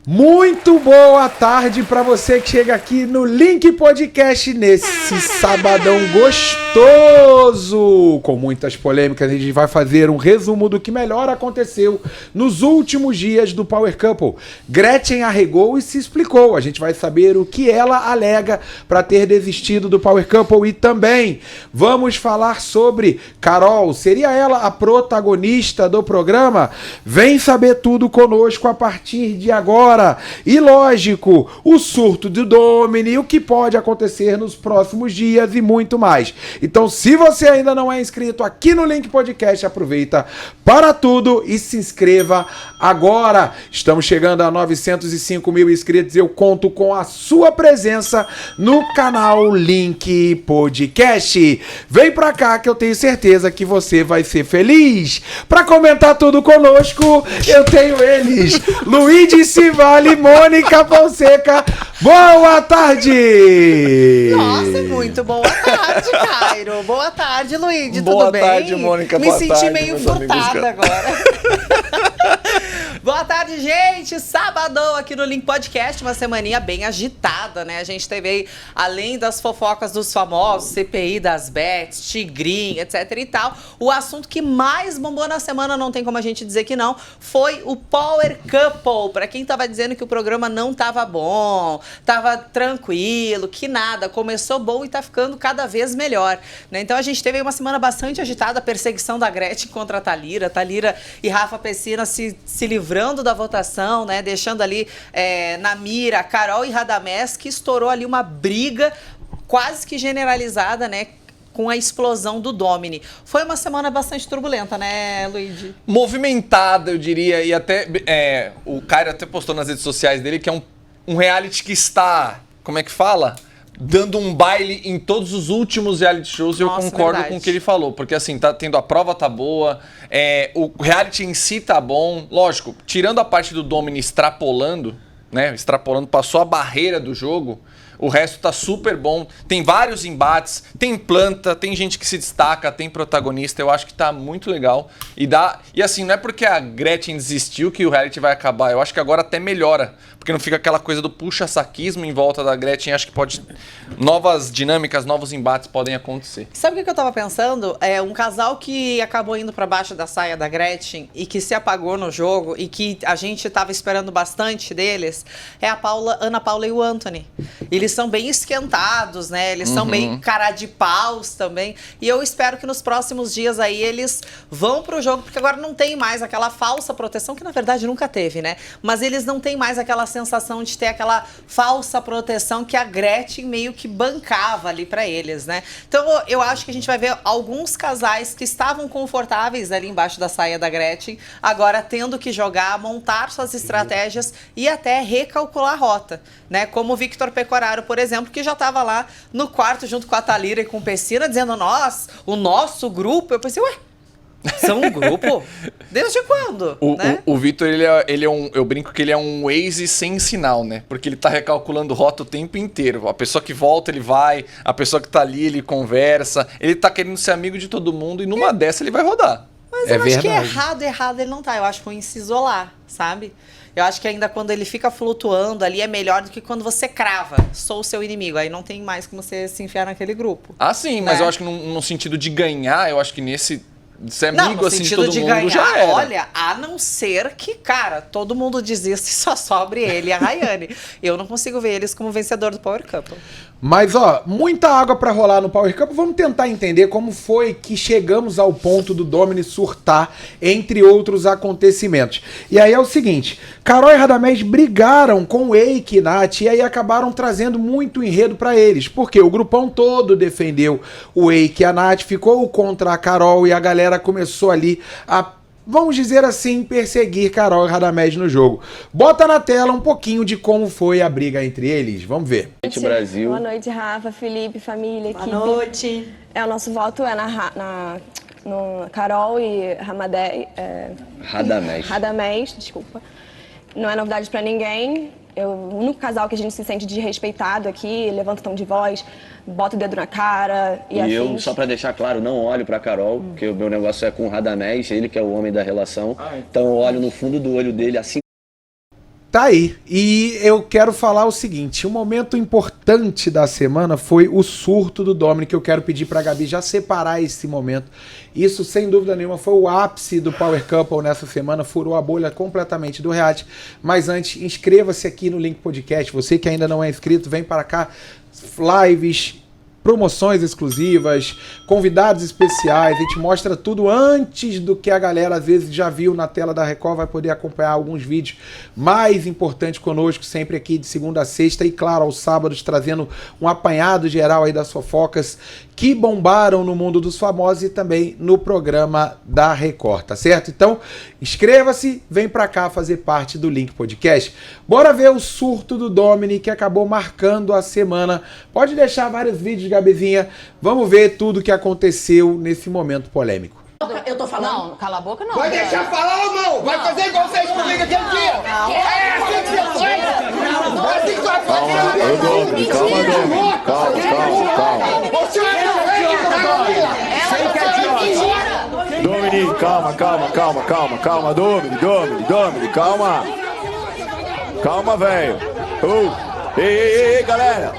Muito boa tarde para você que chega aqui no Link Podcast nesse sabadão gostoso. Com muitas polêmicas, a gente vai fazer um resumo do que melhor aconteceu nos últimos dias do Power Couple. Gretchen arregou e se explicou. A gente vai saber o que ela alega para ter desistido do Power Couple e também vamos falar sobre Carol. Seria ela a protagonista do programa? Vem saber tudo conosco a partir de agora. E lógico, o surto do Domini, o que pode acontecer nos próximos dias e muito mais. Então, se você ainda não é inscrito aqui no Link Podcast, aproveita para tudo e se inscreva agora. Estamos chegando a 905 mil inscritos. Eu conto com a sua presença no canal Link Podcast. Vem pra cá que eu tenho certeza que você vai ser feliz. Para comentar tudo conosco, eu tenho eles, Luigi Silva, Mônica Fonseca, boa tarde! Nossa, muito boa tarde, Cairo. Boa tarde, Luigi, tudo bem? Boa tarde, Mônica, Me boa senti tarde, meio furtada agora. Boa tarde, gente! Sabadão aqui no Link Podcast, uma semaninha bem agitada, né? A gente teve aí, além das fofocas dos famosos, CPI das bets, Tigrinho, etc e tal, o assunto que mais bombou na semana, não tem como a gente dizer que não, foi o Power Couple. Pra quem tava dizendo que o programa não tava bom, tava tranquilo, que nada, começou bom e tá ficando cada vez melhor, né? Então a gente teve aí uma semana bastante agitada, a perseguição da Gretchen contra a Thalira e Rafa Pessina se livrando da votação, né? Deixando ali na mira Carol e Radamés, que estourou ali uma briga quase que generalizada, né? Com a explosão do Domini. Foi uma semana bastante turbulenta, né, Luigi? Movimentada, eu diria, e até o Caio até postou nas redes sociais dele que é um reality que está, como é que fala? Dando um baile em todos os últimos reality shows. E eu concordo verdade. com o que ele falou, porque assim, tá tendo a prova, tá boa, o reality em si tá bom, lógico, tirando a parte do Domini extrapolando, né, passou a barreira do jogo, o resto tá super bom, tem vários embates, tem planta, tem gente que se destaca, tem protagonista, eu acho que tá muito legal. E assim, não é porque a Gretchen desistiu que o reality vai acabar, eu acho que agora até melhora, porque não fica aquela coisa do puxa-saquismo em volta da Gretchen, acho que novas dinâmicas, novos embates podem acontecer. Sabe o que eu tava pensando? Um casal que acabou indo pra baixo da saia da Gretchen e que se apagou no jogo e que a gente tava esperando bastante deles, é a Ana Paula e o Anthony. Eles são bem esquentados, né? Eles são bem cara de paus também. E eu espero que nos próximos dias aí eles vão pro jogo, porque agora não tem mais aquela falsa proteção, que na verdade nunca teve, né? Mas eles não têm mais aquela sensação de ter aquela falsa proteção que a Gretchen meio que bancava ali pra eles, né? Então eu acho que a gente vai ver alguns casais que estavam confortáveis ali embaixo da saia da Gretchen, agora tendo que jogar, montar suas estratégias e até recalcular a rota, né? Como o Victor Pecoraro, por exemplo, que já estava lá no quarto junto com a Thalira e com o Pessina, dizendo, o nosso grupo. Eu pensei, ué, são um grupo? Desde quando? O Victor, eu brinco que ele é um Waze sem sinal, né? Porque ele tá recalculando rota o tempo inteiro. A pessoa que volta, ele vai. A pessoa que tá ali, ele conversa. Ele tá querendo ser amigo de todo mundo e numa dessa ele vai rodar. Mas eu acho que errado ele não tá. Eu acho ruim se isolar, sabe? Eu acho que ainda quando ele fica flutuando ali é melhor do que quando você crava, sou o seu inimigo. Aí não tem mais como você se enfiar naquele grupo. Ah, sim, né? mas eu acho que no sentido de ganhar, eu acho que ser amigo assim de todo mundo ganhar, já era. Olha, a não ser que, cara, todo mundo desista e só sobre ele e a Rayane. Eu não consigo ver eles como vencedor do Power Couple. Mas, muita água pra rolar no Power Couple. Vamos tentar entender como foi que chegamos ao ponto do Domini surtar, entre outros acontecimentos. E aí é o seguinte, Carol e Radamés brigaram com o Eike e Nath e aí acabaram trazendo muito enredo pra eles. Porque o grupão todo defendeu o Eike e a Nath, ficou contra a Carol e a galera começou ali a, vamos dizer assim, perseguir Carol e Radamés no jogo. Bota na tela um pouquinho de como foi a briga entre eles. Vamos ver. Boa noite, Brasil. Boa noite, Rafa, Felipe, família, equipe. Boa noite. O nosso voto é no Carol e Radamés, desculpa. Não é novidade pra ninguém. O único casal que a gente se sente desrespeitado aqui, levanta o tom de voz, bota o dedo na cara e afins. Eu, só pra deixar claro, não olho pra Carol, porque o meu negócio é com o Radamés, ele que é o homem da relação. Então eu olho no fundo do olho dele assim. Tá aí. E eu quero falar o seguinte, um momento importante da semana foi o surto do Dominic, que eu quero pedir pra Gabi já separar esse momento. Isso, sem dúvida nenhuma, foi o ápice do Power Couple nessa semana, furou a bolha completamente do reality. Mas antes, inscreva-se aqui no Link Podcast. Você que ainda não é inscrito, vem para cá. Lives, promoções exclusivas, convidados especiais, a gente mostra tudo antes do que a galera às vezes já viu na tela da Record, vai poder acompanhar alguns vídeos mais importantes conosco, sempre aqui de segunda a sexta e claro, aos sábados trazendo um apanhado geral aí das fofocas que bombaram no mundo dos famosos e também no programa da Record, tá certo? Então, inscreva-se, vem pra cá fazer parte do Link Podcast. Bora ver o surto do Dominic que acabou marcando a semana. Pode deixar vários vídeos, Gabizinha. Vamos ver tudo que aconteceu nesse momento polêmico. Eu tô falando. Não, cala a boca não. Vai deixar falar ou não? Vai fazer igual fez comigo aquele dia? É assim que você faz? Não é assim que vai fazer? Calma. Você é Dominic, calma, Dominic, calma. Calma, velho. Ei, galera.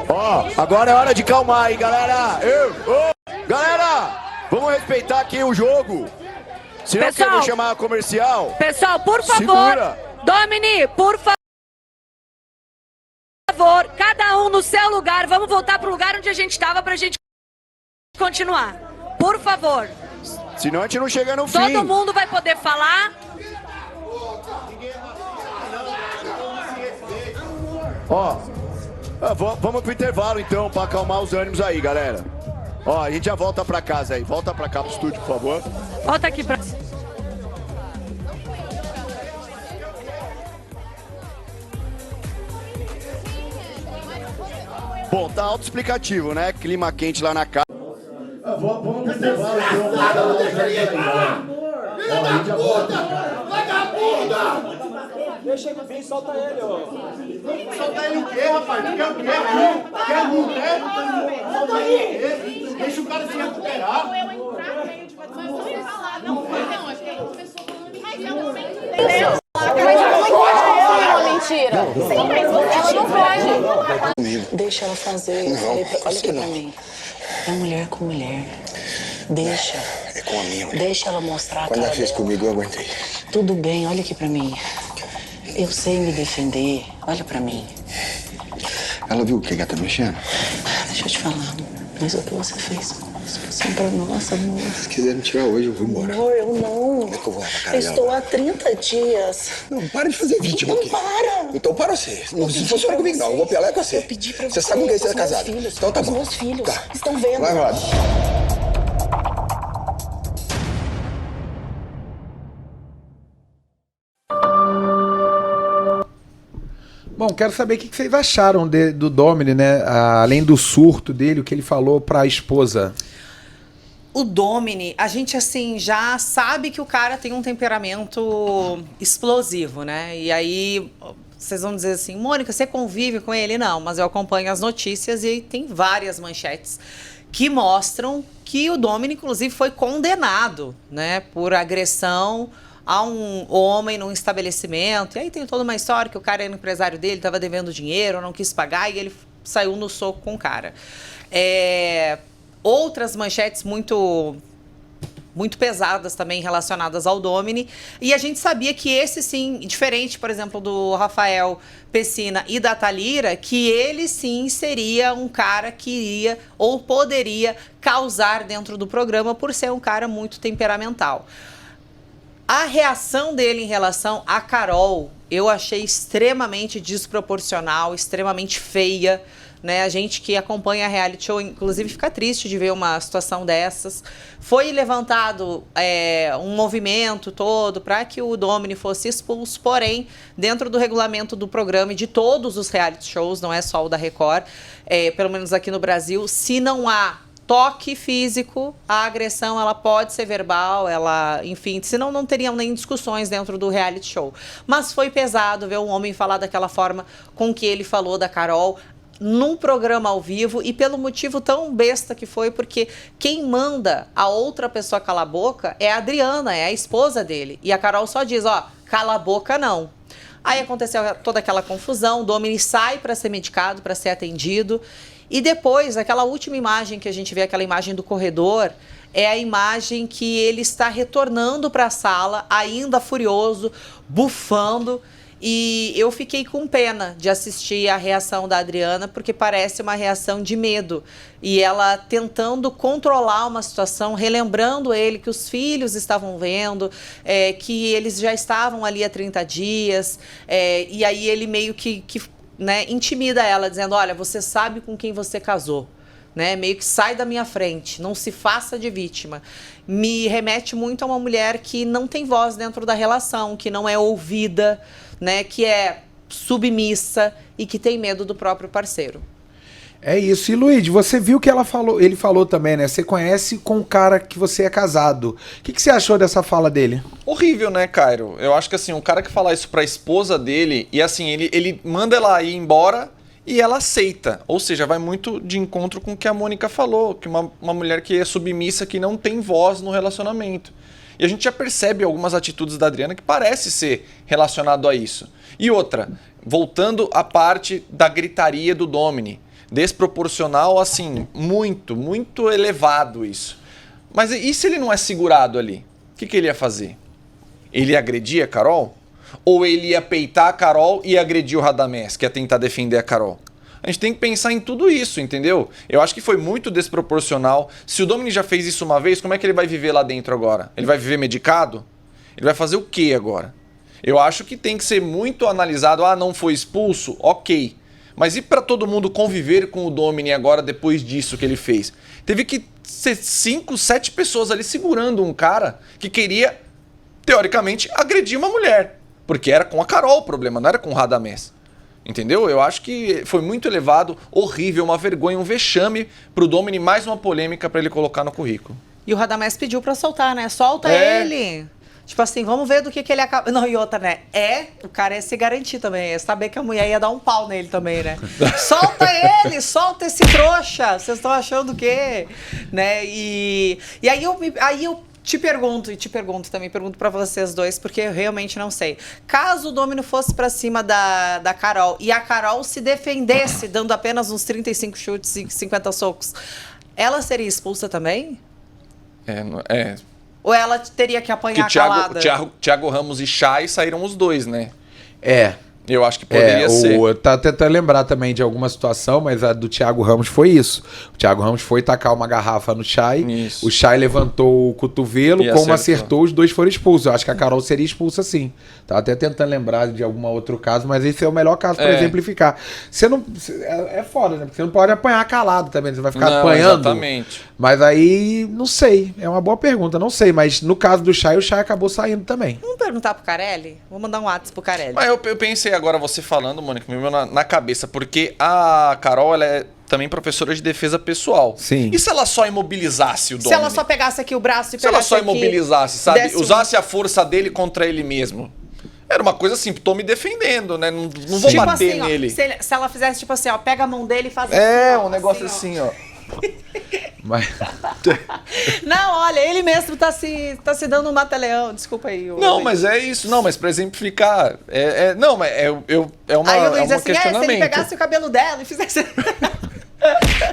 Ó, agora é hora de calmar aí, galera. Galera, vamos respeitar aqui o jogo. Se não quer me chamar comercial. Pessoal, por favor. Segura. Domini, por favor, cada um no seu lugar. Vamos voltar pro lugar onde a gente estava pra gente continuar. Por favor. Senão a gente não chega no fim. Todo mundo vai poder falar. Ó, vamos pro intervalo então, pra acalmar os ânimos aí, galera. Ó, a gente já volta pra casa aí. Volta pra cá pro estúdio, por favor. Volta aqui pra... Bom, tá autoexplicativo, né? Clima quente lá na casa. Vamos pro intervalo então. Vagabunda! Deixa ele vir, solta ele, ó. Solta ele o quê, rapaz? Quer o quê? Quer mulher? Solta ele. Deixa o cara se recuperar. Eu entrar no meio de você, mas não ia falar. Não, acho que ele começou falando. Mas é um Mentira. Sim, mas ela não pode. Deixa ela fazer. Olha aqui pra mim. É mulher com mulher. Deixa. É com a minha mulher. Deixa ela mostrar a Quando cara ela fez dela. comigo, eu aguentei. Tudo bem, olha aqui pra mim. Eu sei me defender. Olha pra mim. Ela viu o que, gata, mexendo? Deixa eu te falar. Mas o que você fez? Você pra nossa, amor. Se quiser me tirar hoje, eu vou embora. Amor, eu não. Como é que eu vou lá pra cara Eu dela? estou há 30 dias. Não, para de fazer vítima aqui. Não para. Então para você. Não se funciona comigo, não. Eu vou pelar com você. Eu pedi pra você. Você sabe com quem você é Os meus casado. filhos, Então tá os bom. meus filhos Tá. estão vendo. Vai, Rod. Bom, quero saber o que vocês acharam do Domini, né? Além do surto dele, o que ele falou pra esposa. O Domini, a gente assim já sabe que o cara tem um temperamento explosivo, né? E aí vocês vão dizer assim, Mônica, você convive com ele? Não, mas eu acompanho as notícias e tem várias manchetes que mostram que o Domini, inclusive, foi condenado, né, por agressão a um homem num estabelecimento. E aí tem toda uma história que o cara era empresário dele, estava devendo dinheiro, não quis pagar e ele saiu no soco com o cara. Outras manchetes muito pesadas também relacionadas ao Domini. E a gente sabia que esse sim, diferente, por exemplo, do Rafael Pessina e da Thalira, que ele sim seria um cara que iria ou poderia causar dentro do programa por ser um cara muito temperamental. A reação dele em relação a Carol, eu achei extremamente desproporcional, extremamente feia, né? A gente que acompanha a reality show, inclusive, fica triste de ver uma situação dessas. Foi levantado um movimento todo para que o Domini fosse expulso, porém, dentro do regulamento do programa e de todos os reality shows, não é só o da Record, pelo menos aqui no Brasil, se não há toque físico, a agressão ela pode ser verbal, enfim, senão não teriam nem discussões dentro do reality show. Mas foi pesado ver um homem falar daquela forma com que ele falou da Carol. num programa ao vivo e pelo motivo tão besta que foi, porque quem manda a outra pessoa calar a boca é a Adriana, é a esposa dele. E a Carol só diz, ó, cala a boca não. Aí aconteceu toda aquela confusão, o Domini sai para ser medicado, para ser atendido. E depois, aquela última imagem que a gente vê, aquela imagem do corredor, é a imagem que ele está retornando para a sala, ainda furioso, bufando. E eu fiquei com pena de assistir a reação da Adriana, porque parece uma reação de medo. E ela tentando controlar uma situação, relembrando ele que os filhos estavam vendo, que eles já estavam ali há 30 dias. E aí ele meio que né, intimida ela, dizendo, olha, você sabe com quem você casou. Né, meio que sai da minha frente, não se faça de vítima. Me remete muito a uma mulher que não tem voz dentro da relação, que não é ouvida, né, que é submissa e que tem medo do próprio parceiro. É isso. E Luiz, você viu que ele falou também, né? Você conhece com o cara que você é casado. O que você achou dessa fala dele? Horrível, né, Cairo? Eu acho que assim, um cara que fala isso pra esposa dele, e assim, ele manda ela ir embora e ela aceita. Ou seja, vai muito de encontro com o que a Mônica falou, que uma mulher que é submissa, que não tem voz no relacionamento. E a gente já percebe algumas atitudes da Adriana que parece ser relacionado a isso. E outra, voltando à parte da gritaria do Domini. Desproporcional, assim, muito elevado isso. Mas e se ele não é segurado ali? O que ele ia fazer? Ele ia agredir a Carol? Ou ele ia peitar a Carol e agredir o Radamés, que ia tentar defender a Carol? A gente tem que pensar em tudo isso, entendeu? Eu acho que foi muito desproporcional. Se o Domini já fez isso uma vez, como é que ele vai viver lá dentro agora? Ele vai viver medicado? Ele vai fazer o quê agora? Eu acho que tem que ser muito analisado. Ah, não foi expulso? Ok. Mas e para todo mundo conviver com o Domini agora, depois disso que ele fez? Teve que ser 5, 7 pessoas ali segurando um cara que queria, teoricamente, agredir uma mulher. Porque era com a Carol o problema, não era com o Radamés. Entendeu? Eu acho que foi muito elevado, horrível, uma vergonha, um vexame pro Domini, mais uma polêmica para ele colocar no currículo. E o Radamés pediu para soltar, né? Solta ele! Tipo assim, vamos ver do que ele acaba... Não, e outra, né? O cara ia se garantir também, é saber que a mulher ia dar um pau nele também, né? Solta ele, solta esse trouxa, vocês estão achando o quê? Né? E aí eu te pergunto também, pergunto pra vocês dois, porque eu realmente não sei. Caso o Domino fosse pra cima da Carol e a Carol se defendesse, dando apenas uns 35 chutes e 50 socos, ela seria expulsa também? Ou ela teria que apanhar calada? Thiago Ramos e Chay saíram os dois, né? Eu acho que poderia ser. Tá tentando lembrar também de alguma situação, mas a do Thiago Ramos foi isso. O Thiago Ramos foi tacar uma garrafa no Chay, o Chay levantou o cotovelo, como acertou, os dois foram expulsos. Eu acho que a Carol seria expulsa sim. Tá até tentando lembrar de algum outro caso, mas esse é o melhor caso para exemplificar. Você não, é foda, né? Porque você não pode apanhar calado também, você vai ficar apanhando. Exatamente. Mas aí, não sei, é uma boa pergunta, não sei. Mas no caso do Chay, o Chay acabou saindo também. Vamos perguntar pro Carelli? Vou mandar um WhatsApp pro Carelli. Mas eu pensei agora, você falando, Mônica, me veio na cabeça, porque a Carol, ela é também professora de defesa pessoal. Sim. E se ela só imobilizasse o Domini? Se ela só pegasse aqui o braço e pegasse. Se ela só aqui, imobilizasse, sabe? Usasse a força dele contra ele mesmo. Era uma coisa assim, tô me defendendo, né? Não vou tipo bater assim, nele. Ó, se ela fizesse tipo assim, ó, pega a mão dele e faz assim. Um negócio assim, ó. Mas... Não, olha, ele mesmo tá se dando um mata-leão. Desculpa aí. Não, mas é isso. Não, mas pra exemplificar. Não, mas é uma. Aí o Luiz assim, questionamento. Se ele pegasse o cabelo dela e fizesse.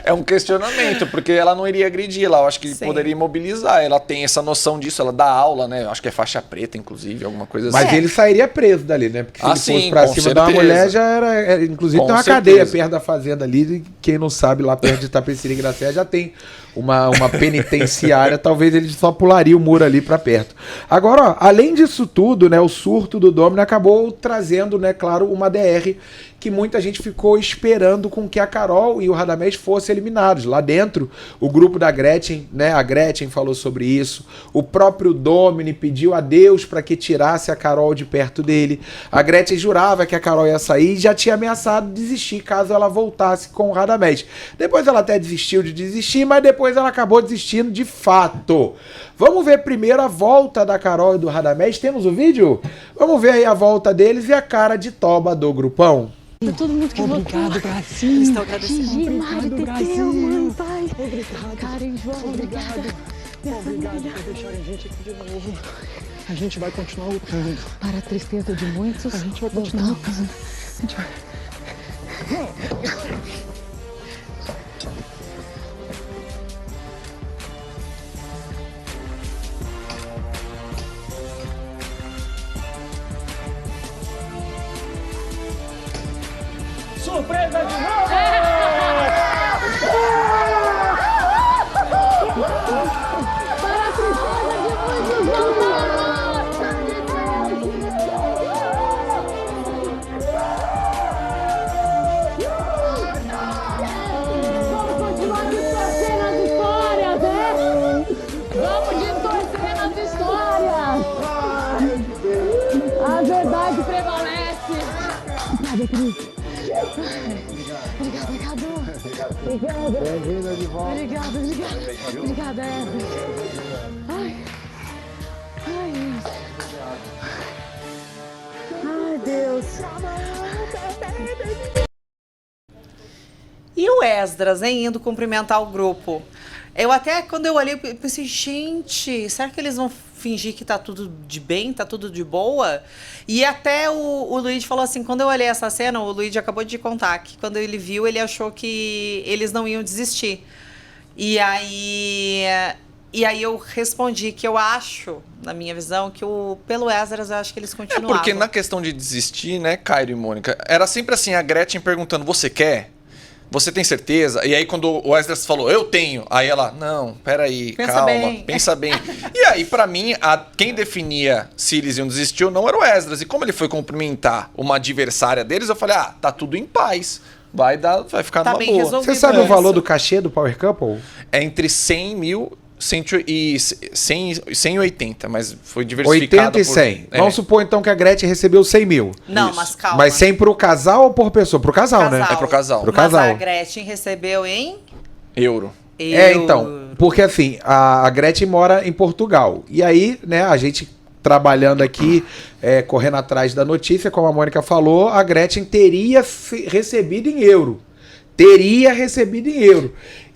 É um questionamento, porque ela não iria agredir lá. Eu acho que poderia imobilizar. Ela tem essa noção disso, ela dá aula, né? Eu acho que é faixa preta, inclusive, alguma coisa assim. Mas ele sairia preso dali, né? Porque se ele fosse pra cima de uma mulher, já era. Inclusive tem uma cadeia perto da fazenda ali. E quem não sabe, lá perto de Itapecerica da Serra já tem uma penitenciária. Talvez ele só pularia o muro ali pra perto. Agora, ó, além disso tudo, né? O surto do Domino acabou trazendo, né? Claro, uma DR que muita gente ficou esperando com que a Carol e o Radamés fossem eliminados. Lá dentro, o grupo da Gretchen, né? A Gretchen falou sobre isso. O próprio Domini pediu a Deus para que tirasse a Carol de perto dele. A Gretchen jurava que a Carol ia sair e já tinha ameaçado desistir caso ela voltasse com o Radamés. Depois ela até desistiu de desistir, mas depois ela acabou desistindo de fato. Vamos ver primeiro a volta da Carol e do Radamés. Temos o vídeo? Vamos ver aí a volta deles e a cara de toba do grupão. Pra todo mundo que votou. Obrigado, Brasil. Eles estão agradecendo. Gigi, Mari, Brasil. Teteu, mãe, pai. Obrigado. Karen, João, obrigada. Minha Obrigado família. por deixarem a gente aqui de novo. A gente vai continuar lutando. Para a tristeza de muitos, A gente vai continuar lutando. A gente vai... Surpresa de novo! Para a tristeza de muitos, vamos continuar distorcendo as histórias, né? Vamos distorcendo as histórias. A verdade prevalece. Sabe, Cris? Obrigado. Bem-vinda de volta. Obrigada, Eva. Ai, Deus. E o Esdras, hein, indo cumprimentar o grupo. Eu até, quando eu olhei, pensei, gente, será que eles vão fingir que tá tudo de bem, tá tudo de boa? E até o Luigi falou assim, quando eu olhei essa cena, o Luigi acabou de contar que quando ele viu, ele achou que eles não iam desistir. E aí eu respondi que eu acho, na minha visão, que pelo Esdras eu acho que eles continuavam. Porque na questão de desistir, né, Cairo e Mônica, era sempre assim, a Gretchen perguntando, você quer? Você tem certeza? E aí quando o Esdras falou, eu tenho. Aí ela, não, peraí, calma, pensa bem. E aí, pra mim, quem definia se eles iam desistir ou não era o Esdras. E como ele foi cumprimentar uma adversária deles, eu falei, tá tudo em paz. Vai ficar numa boa. Resolvido. Você sabe o valor do cachê do Power Couple? É entre 100 mil e 180, mas foi diversificado 80 e 100. Vamos supor então que a Gretchen recebeu 100 mil. Não, Isso. mas calma. Mas 100 pro casal ou por pessoa? Pro casal, né? É pro casal. Pro Mas casal. a Gretchen recebeu em... Euro. Então, porque assim, a Gretchen mora em Portugal. E aí, né, a gente trabalhando aqui, correndo atrás da notícia, como a Mônica falou, a Gretchen teria recebido em euro.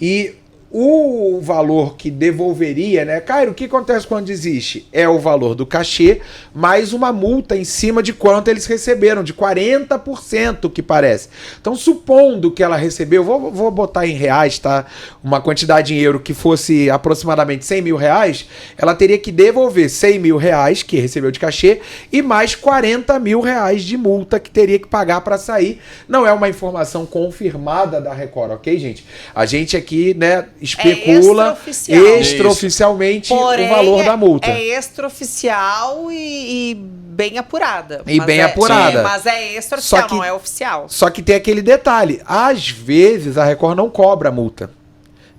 E o valor que devolveria, né? Cairo, o que acontece quando desiste? É o valor do cachê, mais uma multa em cima de quanto eles receberam, de 40%, que parece. Então, supondo que ela recebeu, vou botar em reais, tá? Uma quantidade em euro que fosse aproximadamente 100 mil reais, ela teria que devolver 100 mil reais, que recebeu de cachê, e mais 40 mil reais de multa que teria que pagar para sair. Não é uma informação confirmada da Record, ok, gente? A gente aqui, né, especula extraoficialmente Porém, o valor da multa. É extraoficial e bem apurada. E bem apurada. Mas é extraoficial, Só que- não é oficial. Só que tem aquele detalhe, às vezes a Record não cobra a multa.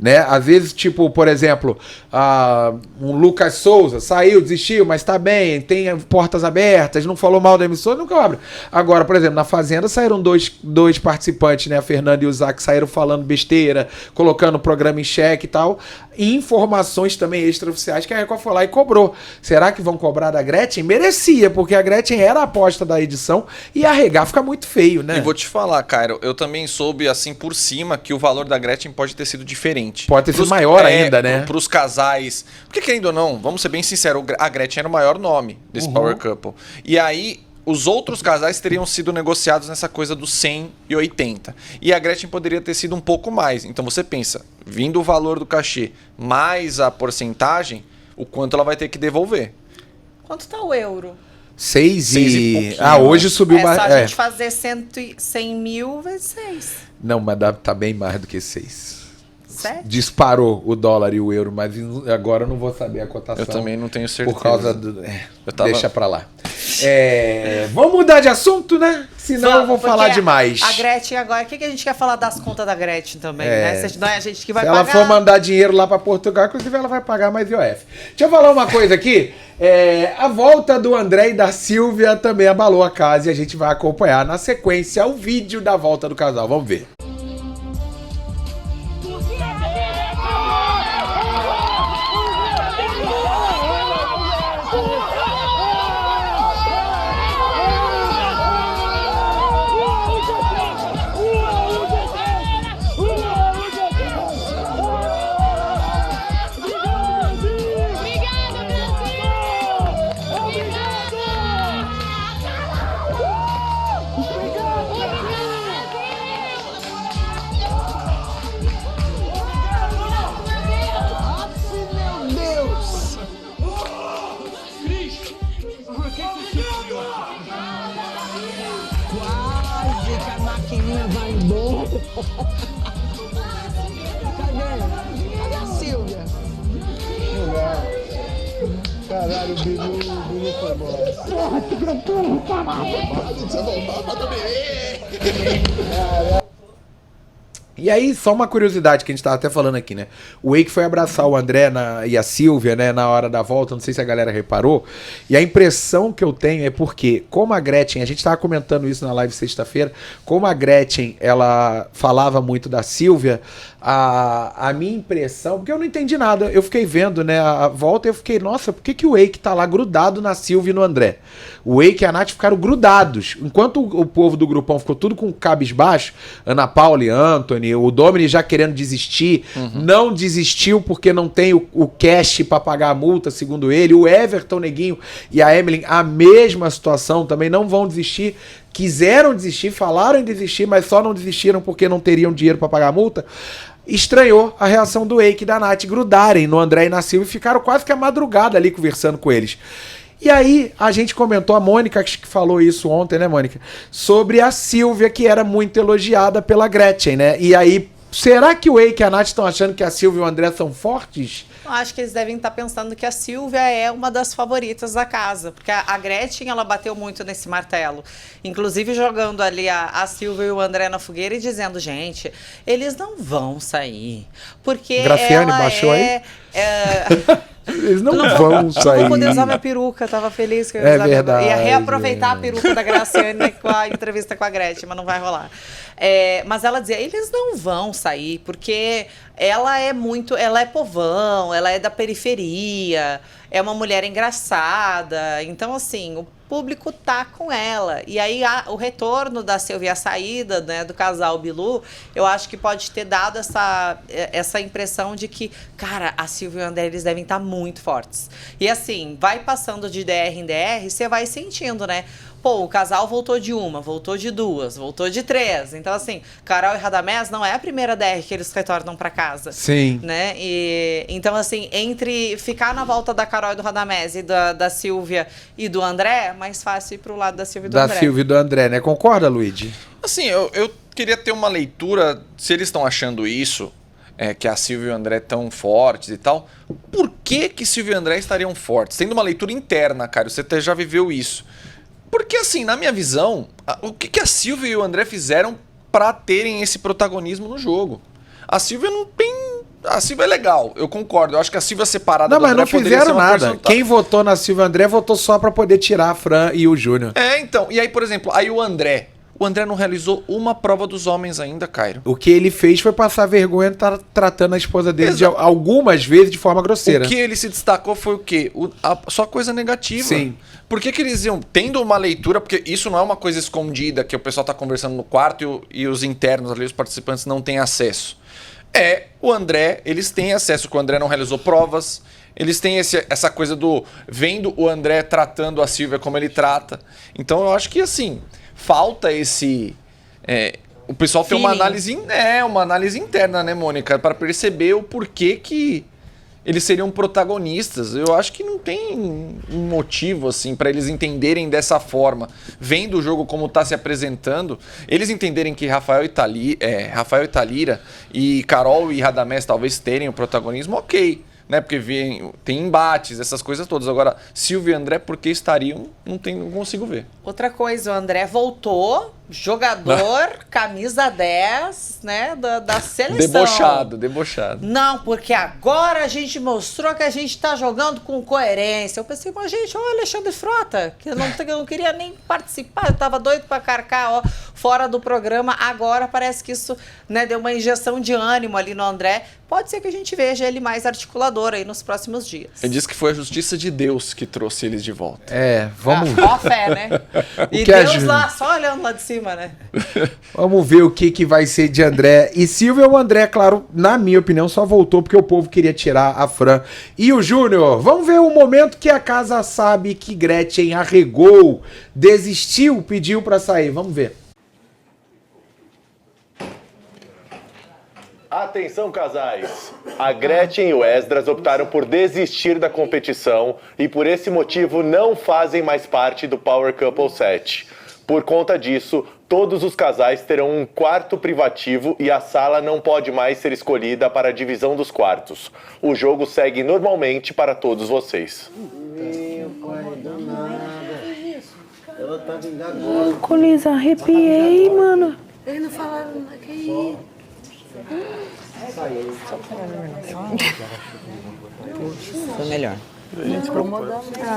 Né? Às vezes, tipo, por exemplo, um Lucas Souza saiu, desistiu, mas tá bem, tem portas abertas, não falou mal da emissora, não cobra. Agora, por exemplo, na Fazenda saíram dois participantes, né? A Fernanda e o Zac saíram falando besteira, colocando o programa em xeque e tal. E informações também extraoficiais que a Record foi lá e cobrou. Será que vão cobrar da Gretchen? Merecia, porque a Gretchen era a aposta da edição e arregar fica muito feio, né? E vou te falar, Cairo, eu também soube, assim, por cima, que o valor da Gretchen pode ter sido diferente. Pode ter sido maior ainda, né? Pros casais. Porque, querendo ou não, vamos ser bem sinceros, a Gretchen era o maior nome desse Power Couple. E aí, os outros casais teriam sido negociados nessa coisa dos 100 e 80. E a Gretchen poderia ter sido um pouco mais. Então você pensa, vindo o valor do cachê mais a porcentagem, o quanto ela vai ter que devolver. Quanto tá o euro? 6 e pouquinho. Hoje subiu mais. É só a gente fazer 100 mil vezes 6. Não, mas tá bem mais do que 6. 7? Disparou o dólar e o euro, mas agora eu não vou saber a cotação. Eu também não tenho certeza. Por causa do... Deixa pra lá. É. Vamos mudar de assunto, né? Senão eu vou falar demais. A Gretchen agora, o que a gente quer falar das contas da Gretchen também, né? Não é a gente que vai Se pagar. ela for mandar dinheiro lá pra Portugal, inclusive ela vai pagar mais IOF. Deixa eu falar uma coisa aqui. A volta do André e da Silvia também abalou a casa e a gente vai acompanhar na sequência o vídeo da volta do casal. Vamos ver. Quase que a maquininha vai embora. Cadê a Silvia? Caralho, o Bilu foi embora. Porra, que criatura, caralho. Precisa voltar pra beber. E aí, só uma curiosidade que a gente tava até falando aqui, né? O Wake foi abraçar o André e a Silvia, né, na hora da volta, não sei se a galera reparou. E a impressão que eu tenho é porque, como a Gretchen, a gente tava comentando isso na live sexta-feira, como a Gretchen, ela falava muito da Silvia, a minha impressão, porque eu não entendi nada, eu fiquei vendo, né, a volta e eu fiquei, nossa, por que o Wake tá lá grudado na Silvia e no André? O Wake e a Nath ficaram grudados. Enquanto o povo do grupão ficou tudo com cabisbaixo, Ana Paula e Anthony, o Domini já querendo desistir, não desistiu porque não tem o cash pra pagar a multa, segundo ele. O Everton, Neguinho e a Emily, a mesma situação, também não vão desistir. Quiseram desistir, falaram em desistir, mas só não desistiram porque não teriam dinheiro pra pagar a multa. Estranhou a reação do Wake e da Nath grudarem no André e na Silvia e ficaram quase que a madrugada ali conversando com eles. E aí, a gente comentou, a Mônica que falou isso ontem, né, Mônica? Sobre a Silvia, que era muito elogiada pela Gretchen, né? E aí, será que o Wake e a Nath estão achando que a Silvia e o André são fortes? Eu acho que eles devem estar pensando que a Silvia é uma das favoritas da casa, porque a Gretchen, ela bateu muito nesse martelo, inclusive jogando ali a Silvia e o André na fogueira e dizendo, gente, eles não vão sair, porque Graciane ela baixou aí? Eles não vão sair. Eu vou poder usar minha peruca, tava feliz que eu ia usar verdade. Ia reaproveitar a peruca da Graciane com a entrevista com a Gretchen, mas não vai rolar. Mas ela dizia, eles não vão sair, porque ela é povão, ela é da periferia, é uma mulher engraçada, então assim, o público tá com ela. E aí o retorno da Silvia, a saída, né, do casal Bilu, eu acho que pode ter dado essa impressão de que, cara, a Silvia e o André, eles devem estar muito fortes. E assim, vai passando de DR em DR, você vai sentindo, né? Pô, o casal voltou de uma, voltou de duas, voltou de três. Então, assim, Carol e Radamés não é a primeira DR que eles retornam pra casa. Sim. Né? Então, assim, entre ficar na volta da Carol e do Radamés e da Silvia e do André, mais fácil ir pro lado da Silvia e do André. Da Silvia e do André, né? Concorda, Luigi? Assim, eu queria ter uma leitura, se eles estão achando isso, que a Silvia e o André estão fortes e tal, por que Silvia e o André estariam fortes? Tendo uma leitura interna, cara, você já viveu isso. Porque, assim, na minha visão, o que a Silvia e o André fizeram pra terem esse protagonismo no jogo? A Silvia não tem... A Silvia é legal, eu concordo. Eu acho que a Silvia separada do André poderia ser uma... Não, mas não fizeram nada. Quem votou na Silvia e o André votou só pra poder tirar a Fran e o Júnior. Então. E aí, por exemplo, aí o André não realizou uma prova dos homens ainda, Cairo. O que ele fez foi passar vergonha tratando a esposa dele algumas vezes de forma grosseira. O que ele se destacou foi o quê? Só coisa negativa. Sim. Por que eles iam tendo uma leitura? Porque isso não é uma coisa escondida que o pessoal tá conversando no quarto e os internos ali, os participantes, não têm acesso. O André, eles têm acesso, que o André não realizou provas. Eles têm essa coisa do... Vendo o André tratando a Silvia como ele trata. Então eu acho que, assim... Falta esse... o pessoal tem uma análise interna, né, Mônica? Para perceber o porquê que eles seriam protagonistas. Eu acho que não tem um motivo, assim, para eles entenderem dessa forma. Vendo o jogo como está se apresentando, eles entenderem que Rafael e Thalira e Carol e Radamés talvez terem o protagonismo, ok. Né? Porque tem embates, essas coisas todas. Agora, Silvia e André, por que estariam? Não consigo ver. Outra coisa, o André voltou, jogador, camisa 10, né, da seleção. Debochado. Não, porque agora a gente mostrou que a gente tá jogando com coerência. Eu pensei, mas gente, olha o Alexandre Frota, que eu não queria nem participar, eu tava doido pra carcar, fora do programa. Agora parece que isso, né, deu uma injeção de ânimo ali no André. Pode ser que a gente veja ele mais articulador aí nos próximos dias. Ele disse que foi a justiça de Deus que trouxe eles de volta. Vamos ver. Ó a fé, né? E Deus lá, só olhando lá de cima, né? Vamos ver o que vai ser de André e Silvia. O André, claro, na minha opinião, só voltou porque o povo queria tirar a Fran e o Júnior. Vamos ver o momento que a casa sabe que Gretchen arregou, desistiu, pediu pra sair. Vamos ver. Atenção, casais! A Gretchen e o Esdras optaram por desistir da competição e por esse motivo não fazem mais parte do Power Couple 7. Por conta disso, todos os casais terão um quarto privativo e a sala não pode mais ser escolhida para a divisão dos quartos. O jogo segue normalmente para todos vocês. Meu pai, danada. Ela tá vindo agora. Colis, arrepiei, mano. Eles não falaram nada, que isso? Foi melhor.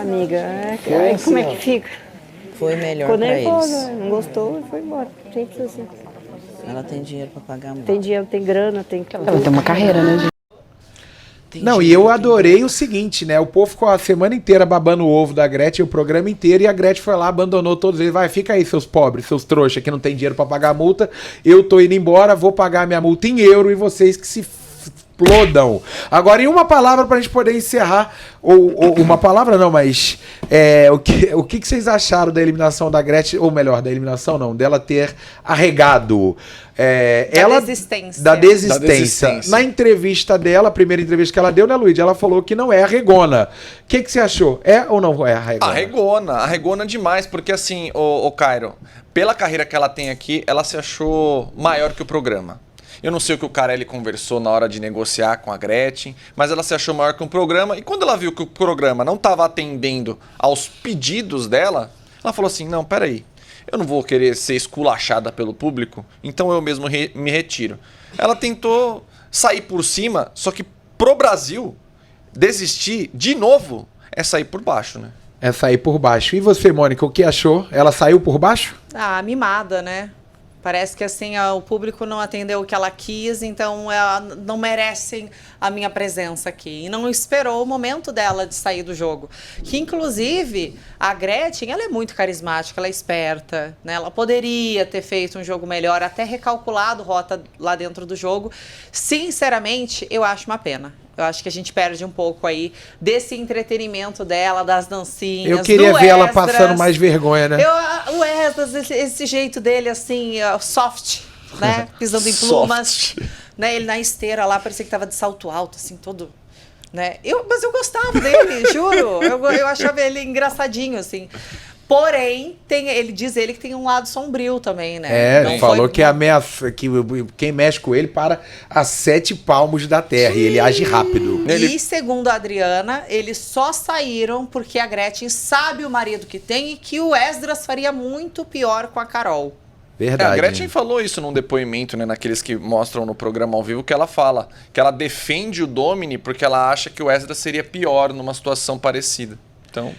Amiga, como é que fica? Foi melhor Ficou pra nervosa, eles. não gostou e foi embora. Gente, assim. Ela tem dinheiro pra pagar a multa. Tem dinheiro, tem grana, tem... Ela tem uma carreira, né? Não, e eu adorei o seguinte, né? O povo ficou a semana inteira babando o ovo da Gretchen, o programa inteiro, e a Gretchen foi lá, abandonou todos eles. Vai, fica aí, seus pobres, seus trouxas que não tem dinheiro pra pagar a multa. Eu tô indo embora, vou pagar minha multa em euro e vocês que se explodam. Agora, em uma palavra pra gente poder encerrar, ou uma palavra não, mas o que vocês acharam da eliminação da Gretchen, ou melhor, da eliminação não, dela ter arregado? Da desistência. Na entrevista dela, a primeira entrevista que ela deu, né, Luigi? Ela falou que não é arregona. O que você achou? É ou não é arregona? Arregona demais, porque assim, o Cairo, pela carreira que ela tem aqui, ela se achou maior que o programa. Eu não sei o que o Carelli conversou na hora de negociar com a Gretchen, mas ela se achou maior que um programa. E quando ela viu que o programa não estava atendendo aos pedidos dela, ela falou assim, não, peraí, eu não vou querer ser esculachada pelo público, então eu mesmo me retiro. Ela tentou sair por cima, só que pro Brasil, desistir de novo é sair por baixo, né? É sair por baixo. E você, Mônica, o que achou? Ela saiu por baixo? Ah, mimada, né? Parece que assim, o público não atendeu o que ela quis, então não merecem a minha presença aqui. E não esperou o momento dela de sair do jogo. Que, inclusive, a Gretchen, ela é muito carismática, ela é esperta, né? Ela poderia ter feito um jogo melhor, até recalculado rota lá dentro do jogo. Sinceramente, eu acho uma pena. Eu acho que a gente perde um pouco aí desse entretenimento dela, das dancinhas. Eu queria ver ela passando mais vergonha, né? O Esdras, esse jeito dele, assim, soft, né? Pisando em plumas. Né? Ele na esteira lá, parecia que tava de salto alto, assim, todo... Né? Mas eu gostava dele, juro. Eu achava ele engraçadinho, assim. Porém, ele diz que tem um lado sombrio também, né? Não falou que quem mexe com ele para a 7 palmos da terra. Sim. E ele age rápido. E segundo a Adriana, eles só saíram porque a Gretchen sabe o marido que tem e que o Esdras faria muito pior com a Carol. Verdade. A Gretchen falou isso num depoimento, né, naqueles que mostram no programa ao vivo, que ela fala que ela defende o Domini porque ela acha que o Esdras seria pior numa situação parecida. Então...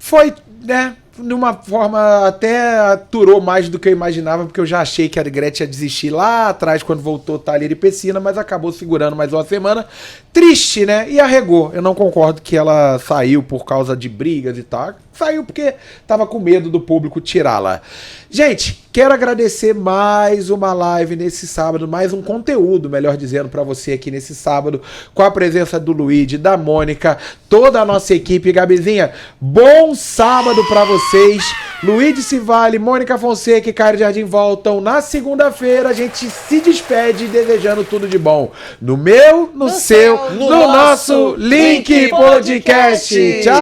Foi, né, de uma forma até aturou mais do que eu imaginava, porque eu já achei que a Gretchen ia desistir lá atrás, quando voltou Thalia e Pessina, mas acabou segurando mais uma semana. Triste, né? E arregou. Eu não concordo que ela saiu por causa de brigas e tal. Saiu porque tava com medo do público tirá-la. Gente, quero agradecer mais uma live nesse sábado, mais um conteúdo, melhor dizendo, pra você aqui nesse sábado, com a presença do Luigi, da Mônica, toda a nossa equipe. Gabizinha, bom sábado pra vocês. Luigi Civale, Mônica Fonseca e Cairo Jardim voltam na segunda-feira. A gente se despede desejando tudo de bom. No meu, no seu, no nosso Link Podcast. Tchau!